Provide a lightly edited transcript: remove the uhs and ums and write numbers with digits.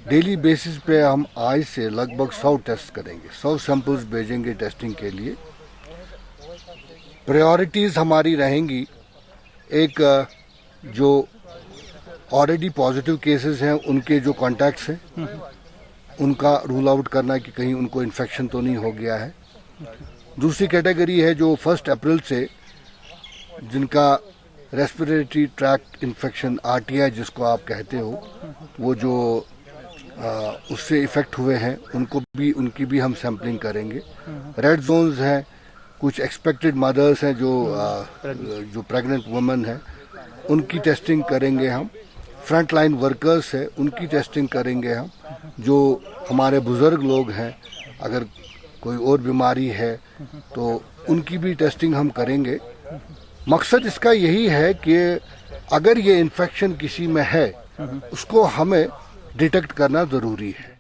Daily basis पे हम आज से लगभग 100 टेस्ट करेंगे, 100 सैंपल्स भेजेंगे टेस्टिंग के लिए। प्रायोरिटीज़ हमारी रहेंगी, एक जो ऑलरेडी पॉजिटिव केसेस हैं उनके जो कॉन्टैक्ट्स हैं उनका रूल आउट करना कि कहीं उनको इन्फेक्शन तो नहीं हो गया है। दूसरी कैटेगरी है जो 1 अप्रैल से जिनका रेस्पिरेटरी ट्रैक्ट इन्फेक्शन RTI जिसको आप कहते हो, वो जो उससे इफ़ेक्ट हुए हैं उनकी भी हम सैम्पलिंग करेंगे। रेड जोन्स हैं, कुछ एक्सपेक्टेड मदर्स हैं जो प्रेग्नेंट वुमेन है उनकी टेस्टिंग करेंगे हम। फ्रंट लाइन वर्कर्स है उनकी टेस्टिंग करेंगे हम। जो हमारे बुज़ुर्ग लोग हैं, अगर कोई और बीमारी है तो उनकी भी टेस्टिंग हम करेंगे। मकसद इसका यही है कि अगर ये इन्फेक्शन किसी में है उसको हमें डिटेक्ट करना ज़रूरी है।